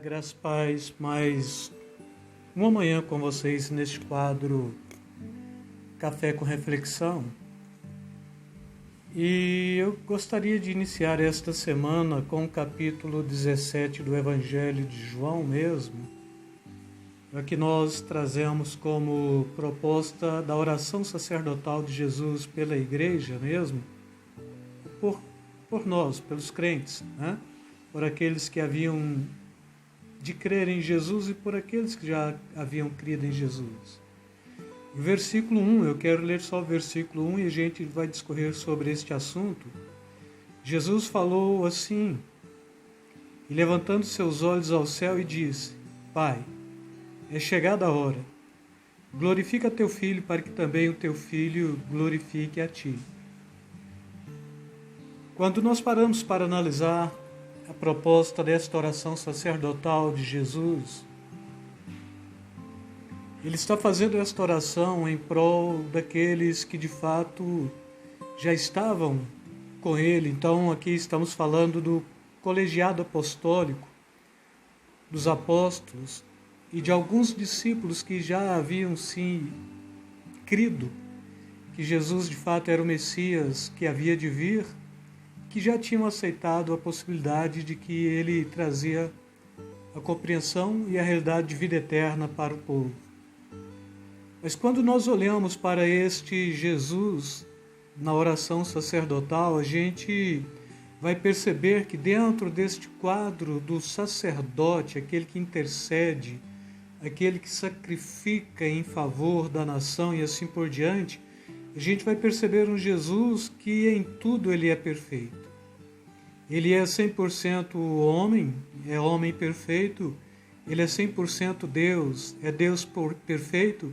Graças a paz, mais uma manhã com vocês neste quadro Café com Reflexão. E eu gostaria de iniciar esta semana com o capítulo 17 do Evangelho de João mesmo, para que nós trazemos como proposta da oração sacerdotal de Jesus pela igreja mesmo, por nós, pelos crentes, né? Por aqueles que haviam de crer em Jesus e por aqueles que já haviam crido em Jesus. O versículo 1, eu quero ler só o versículo 1 e a gente vai discorrer sobre este assunto. Jesus falou assim, e levantando seus olhos ao céu e disse: Pai, é chegada a hora, glorifica teu filho para que também o teu filho glorifique a ti. Quando nós paramos para analisar a proposta desta oração sacerdotal de Jesus, ele está fazendo esta oração em prol daqueles que de fato já estavam com ele. Então aqui estamos falando do colegiado apostólico, dos apóstolos e de alguns discípulos que já haviam sim crido que Jesus de fato era o Messias que havia de vir, que já tinham aceitado a possibilidade de que ele trazia a compreensão e a realidade de vida eterna para o povo. Mas quando nós olhamos para este Jesus na oração sacerdotal, a gente vai perceber que dentro deste quadro do sacerdote, aquele que intercede, aquele que sacrifica em favor da nação e assim por diante, a gente vai perceber um Jesus que em tudo ele é perfeito. Ele é 100% homem, é homem perfeito, ele é 100% Deus, é Deus perfeito,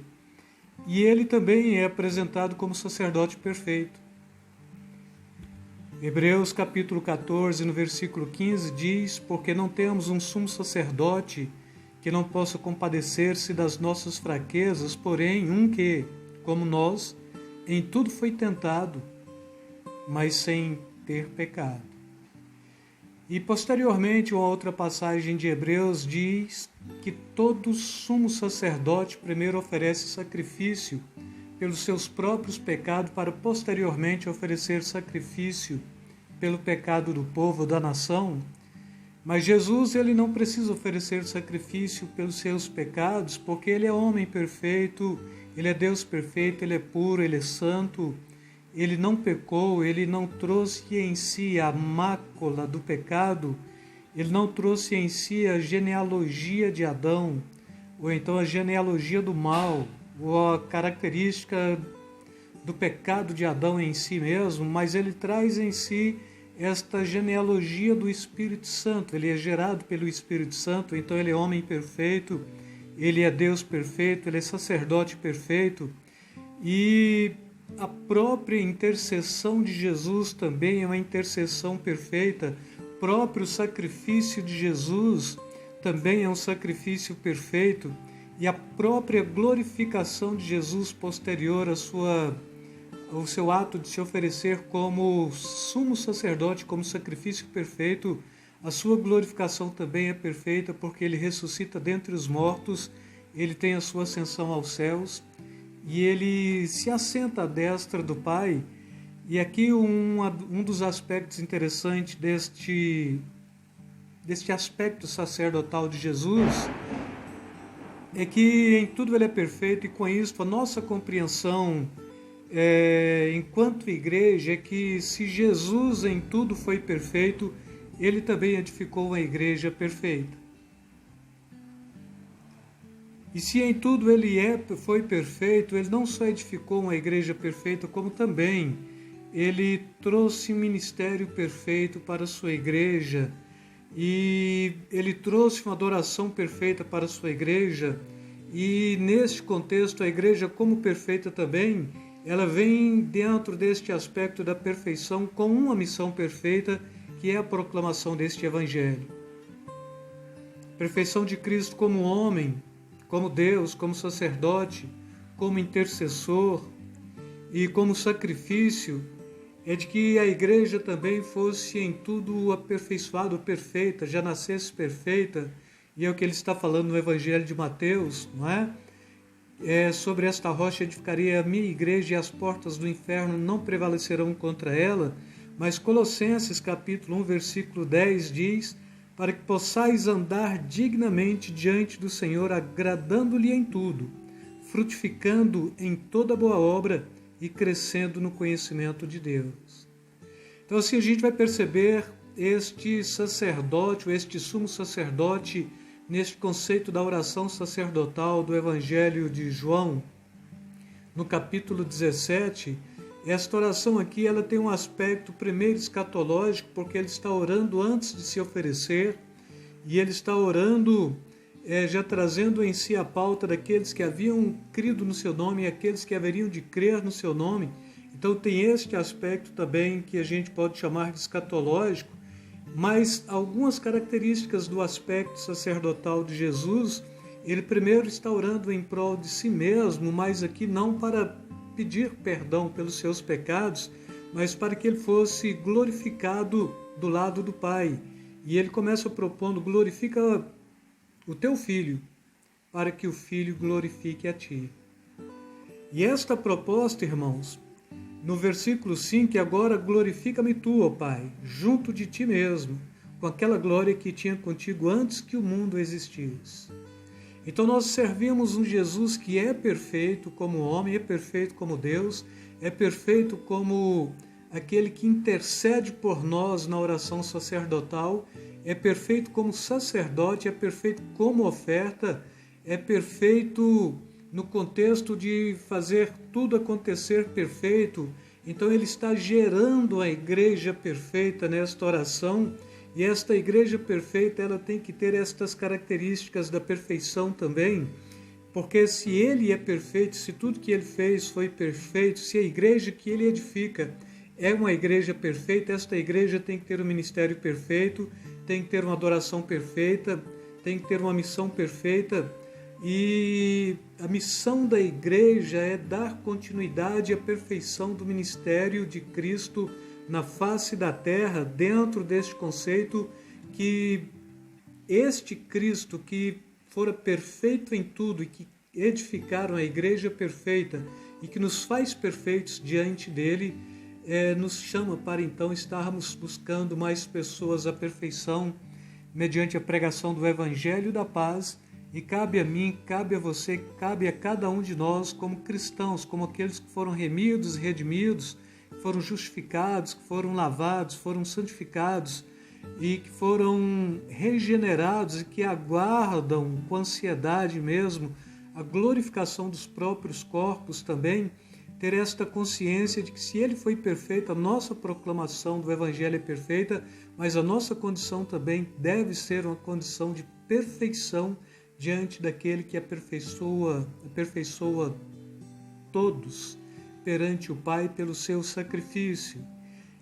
e ele também é apresentado como sacerdote perfeito. Hebreus capítulo 14, no versículo 15, diz: Porque não temos um sumo sacerdote que não possa compadecer-se das nossas fraquezas, porém um que, como nós, em tudo foi tentado, mas sem ter pecado. E posteriormente, uma outra passagem de Hebreus diz que todo sumo sacerdote primeiro oferece sacrifício pelos seus próprios pecados para posteriormente oferecer sacrifício pelo pecado do povo, da nação. Mas Jesus, ele não precisa oferecer sacrifício pelos seus pecados, porque ele é homem perfeito, ele é Deus perfeito, ele é puro, ele é santo, ele não pecou, ele não trouxe em si a mácula do pecado, ele não trouxe em si a genealogia de Adão, ou então a genealogia do mal, ou a característica do pecado de Adão em si mesmo, mas ele traz em si esta genealogia do Espírito Santo. Ele é gerado pelo Espírito Santo, então ele é homem perfeito, ele é Deus perfeito, ele é sacerdote perfeito, e a própria intercessão de Jesus também é uma intercessão perfeita. O próprio sacrifício de Jesus também é um sacrifício perfeito. E a própria glorificação de Jesus posterior ao seu ato de se oferecer como sumo sacerdote, como sacrifício perfeito, a sua glorificação também é perfeita, porque ele ressuscita dentre os mortos, ele tem a sua ascensão aos céus, e ele se assenta à destra do Pai. E aqui um dos aspectos interessantes deste aspecto sacerdotal de Jesus é que em tudo ele é perfeito, e com isso a nossa compreensão enquanto igreja é que se Jesus em tudo foi perfeito, ele também edificou uma igreja perfeita. E se em tudo ele foi perfeito, ele não só edificou uma igreja perfeita, como também ele trouxe um ministério perfeito para a sua igreja, e ele trouxe uma adoração perfeita para a sua igreja, e neste contexto a igreja como perfeita também, ela vem dentro deste aspecto da perfeição com uma missão perfeita, que é a proclamação deste evangelho. Perfeição de Cristo como homem, como Deus, como sacerdote, como intercessor e como sacrifício, é de que a igreja também fosse em tudo aperfeiçoada, perfeita, já nascesse perfeita, e é o que ele está falando no Evangelho de Mateus, não é? Sobre esta rocha edificaria a minha igreja e as portas do inferno não prevalecerão contra ela. Mas Colossenses capítulo 1, versículo 10 diz: para que possais andar dignamente diante do Senhor, agradando-lhe em tudo, frutificando em toda boa obra e crescendo no conhecimento de Deus. Então assim a gente vai perceber este sacerdote, ou este sumo sacerdote, neste conceito da oração sacerdotal do Evangelho de João, no capítulo 17, esta oração aqui ela tem um aspecto primeiro escatológico, porque ele está orando antes de se oferecer, e ele está orando já trazendo em si a pauta daqueles que haviam crido no seu nome e aqueles que haveriam de crer no seu nome. Então tem este aspecto também que a gente pode chamar de escatológico, mas algumas características do aspecto sacerdotal de Jesus, ele primeiro está orando em prol de si mesmo, mas aqui não para pedir perdão pelos seus pecados, mas para que ele fosse glorificado do lado do Pai. E ele começa propondo: glorifica o teu filho, para que o filho glorifique a ti. E esta proposta, irmãos, no versículo 5, agora glorifica-me tu, ó Pai, junto de ti mesmo, com aquela glória que tinha contigo antes que o mundo existisse. Então nós servimos um Jesus que é perfeito como homem, é perfeito como Deus, é perfeito como aquele que intercede por nós na oração sacerdotal, é perfeito como sacerdote, é perfeito como oferta, é perfeito no contexto de fazer tudo acontecer perfeito. Então ele está gerando a igreja perfeita nesta oração, e esta igreja perfeita ela tem que ter estas características da perfeição também, porque se ele é perfeito, se tudo que ele fez foi perfeito, se a igreja que ele edifica é uma igreja perfeita, esta igreja tem que ter um ministério perfeito, tem que ter uma adoração perfeita, tem que ter uma missão perfeita. E a missão da igreja é dar continuidade à perfeição do ministério de Cristo na face da terra, dentro deste conceito que este Cristo que fora perfeito em tudo e que edificaram a igreja perfeita e que nos faz perfeitos diante dele, nos chama para então estarmos buscando mais pessoas à perfeição mediante a pregação do Evangelho da paz. E cabe a mim, cabe a você, cabe a cada um de nós como cristãos, como aqueles que foram remidos e redimidos, que foram justificados, que foram lavados, foram santificados e que foram regenerados e que aguardam com ansiedade mesmo a glorificação dos próprios corpos também, ter esta consciência de que se ele foi perfeito, a nossa proclamação do Evangelho é perfeita, mas a nossa condição também deve ser uma condição de perfeição diante daquele que aperfeiçoa todos perante o Pai pelo seu sacrifício.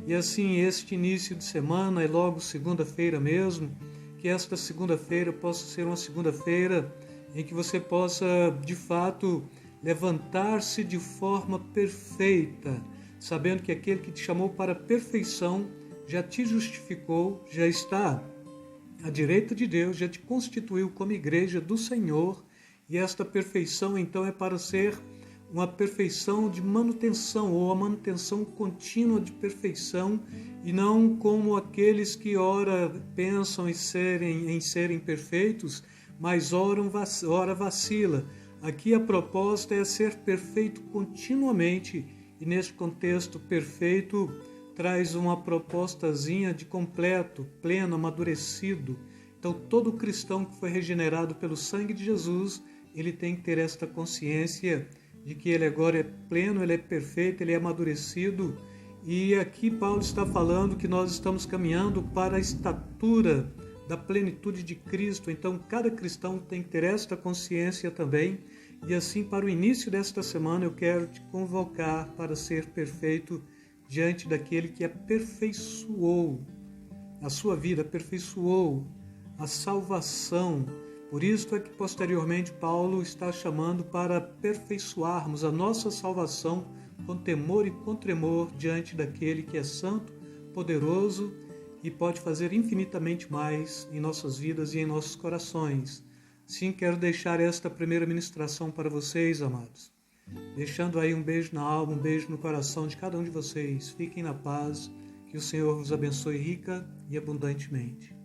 E assim, este início de semana, e logo segunda-feira mesmo, que esta segunda-feira possa ser uma segunda-feira em que você possa, de fato, levantar-se de forma perfeita, sabendo que aquele que te chamou para a perfeição já te justificou, já está à direita de Deus, já te constituiu como igreja do Senhor, e esta perfeição então é para ser uma perfeição de manutenção, ou a manutenção contínua de perfeição, e não como aqueles que ora pensam em serem perfeitos, mas ora vacila. Aqui a proposta é ser perfeito continuamente, e neste contexto perfeito traz uma propostazinha de completo, pleno, amadurecido. Então todo cristão que foi regenerado pelo sangue de Jesus, ele tem que ter esta consciência de que ele agora é pleno, ele é perfeito, ele é amadurecido. E aqui Paulo está falando que nós estamos caminhando para a estatura da plenitude de Cristo. Então cada cristão tem que ter esta consciência também. E assim, para o início desta semana, eu quero te convocar para ser perfeito diante daquele que aperfeiçoou a sua vida, aperfeiçoou a salvação. Por isso é que posteriormente Paulo está chamando para aperfeiçoarmos a nossa salvação com temor e com tremor diante daquele que é santo, poderoso e pode fazer infinitamente mais em nossas vidas e em nossos corações. Sim, quero deixar esta primeira ministração para vocês, amados. Deixando aí um beijo na alma, um beijo no coração de cada um de vocês. Fiquem na paz, que o Senhor vos abençoe rica e abundantemente.